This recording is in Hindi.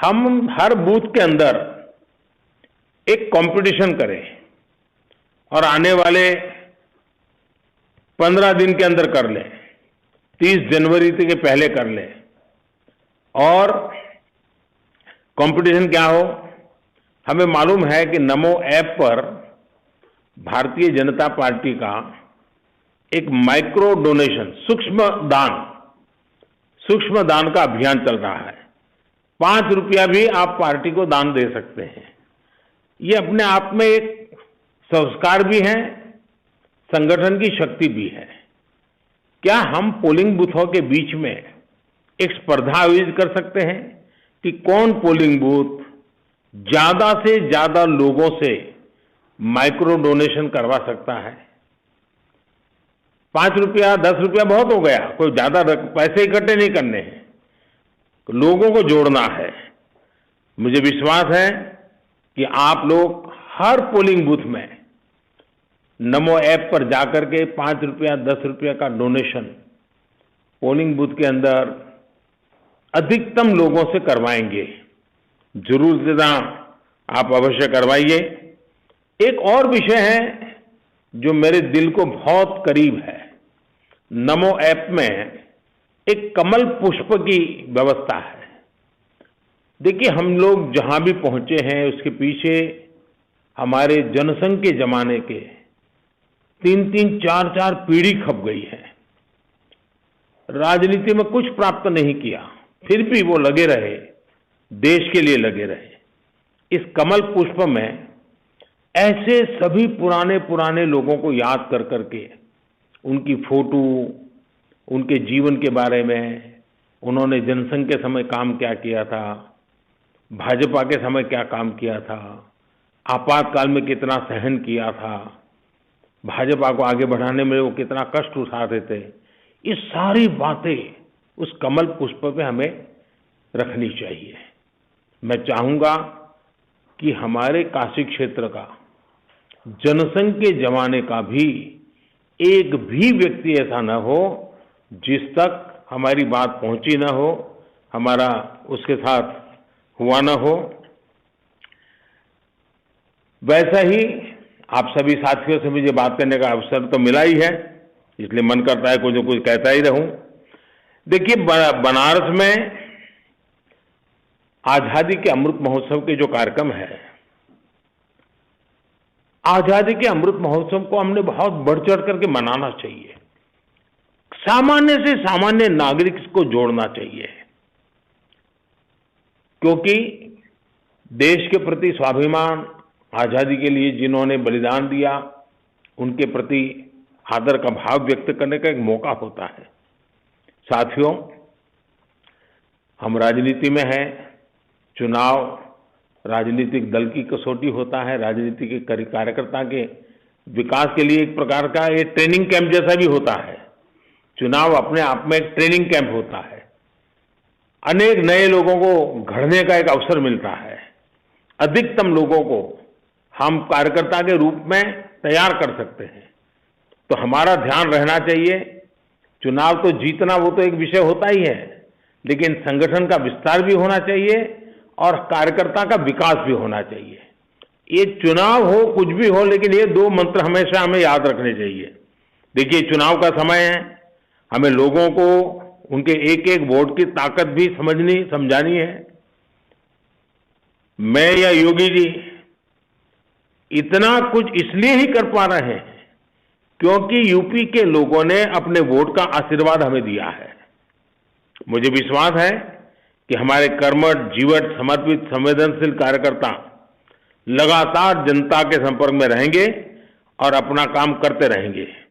हम हर बूथ के अंदर एक कंपटीशन करें और आने वाले 15 दिन के अंदर कर लें, 30 जनवरी के पहले कर लें। और कंपटीशन क्या हो? हमें मालूम है कि नमो ऐप पर भारतीय जनता पार्टी का एक माइक्रो डोनेशन, सूक्ष्म दान का अभियान चल रहा है। 5 रुपया भी आप पार्टी को दान दे सकते हैं। ये अपने आप में एक संस्कार भी है, संगठन की शक्ति भी है। क्या हम पोलिंग बूथों के बीच में एक स्पर्धा आयोजित कर सकते हैं कि कौन पोलिंग बूथ ज्यादा से ज्यादा लोगों से माइक्रो डोनेशन करवा सकता है? 5 रुपया 10 रुपया बहुत हो गया, कोई ज्यादा पैसे इकट्ठे नहीं करने हैं, लोगों को जोड़ना है। मुझे विश्वास है कि आप लोग हर पोलिंग बूथ में नमो ऐप पर जाकर के 5 रुपया 10 रुपया का डोनेशन पोलिंग बूथ के अंदर अधिकतम लोगों से करवाएंगे। जरूर से आप अवश्य करवाइए। एक और विषय है जो मेरे दिल को बहुत करीब है। नमो ऐप में एक कमल पुष्प की व्यवस्था है। देखिए, हम लोग जहां भी पहुंचे हैं उसके पीछे हमारे जनसंघ के जमाने के 3-3, 4-4 पीढ़ी खप गई है। राजनीति में कुछ प्राप्त नहीं किया, फिर भी वो लगे रहे, देश के लिए लगे रहे। इस कमल पुष्प में ऐसे सभी पुराने लोगों को याद कर करके उनकी फोटो, उनके जीवन के बारे में, उन्होंने जनसंघ के समय काम क्या किया था, भाजपा के समय क्या काम किया था, आपातकाल में कितना सहन किया था, भाजपा को आगे बढ़ाने में वो कितना कष्ट उठाते थे, ये सारी बातें उस कमल पुष्प पे हमें रखनी चाहिए। मैं चाहूंगा कि हमारे काशी क्षेत्र का जनसंघ के जमाने का भी एक भी व्यक्ति ऐसा न हो जिस तक हमारी बात पहुंची न हो, हमारा उसके साथ हुआ न हो। वैसा ही आप सभी साथियों से मुझे बात करने का अवसर तो मिला ही है, इसलिए मन करता है कुछ न कुछ कहता ही रहूं। देखिए, बनारस में आजादी के अमृत महोत्सव के जो कार्यक्रम है, आजादी के अमृत महोत्सव को हमने बहुत बढ़ चढ़ करके मनाना चाहिए। सामान्य से सामान्य नागरिक को जोड़ना चाहिए, क्योंकि देश के प्रति स्वाभिमान, आजादी के लिए जिन्होंने बलिदान दिया, उनके प्रति आदर का भाव व्यक्त करने का एक मौका होता है। साथियों, हम राजनीति में हैं। चुनाव राजनीतिक दल की कसौटी होता है, राजनीतिक कार्यकर्ता के विकास के लिए एक प्रकार का ये ट्रेनिंग कैंप जैसा भी होता है। चुनाव अपने आप में एक ट्रेनिंग कैंप होता है। अनेक नए लोगों को घड़ने का एक अवसर मिलता है। अधिकतम लोगों को हम कार्यकर्ता के रूप में तैयार कर सकते हैं। तो हमारा ध्यान रहना चाहिए, चुनाव तो जीतना वो तो एक विषय होता ही है, लेकिन संगठन का विस्तार भी होना चाहिए और कार्यकर्ता का विकास भी होना चाहिए। ये चुनाव हो, कुछ भी हो, लेकिन ये 2 मंत्र हमेशा हमें याद रखने चाहिए। देखिए, चुनाव का समय है, हमें लोगों को उनके एक एक वोट की ताकत भी समझानी है। मैं या योगी जी इतना कुछ इसलिए ही कर पा रहे हैं क्योंकि यूपी के लोगों ने अपने वोट का आशीर्वाद हमें दिया है। मुझे विश्वास है कि हमारे कर्मठ, जीवट, समर्पित, संवेदनशील कार्यकर्ता लगातार जनता के संपर्क में रहेंगे और अपना काम करते रहेंगे।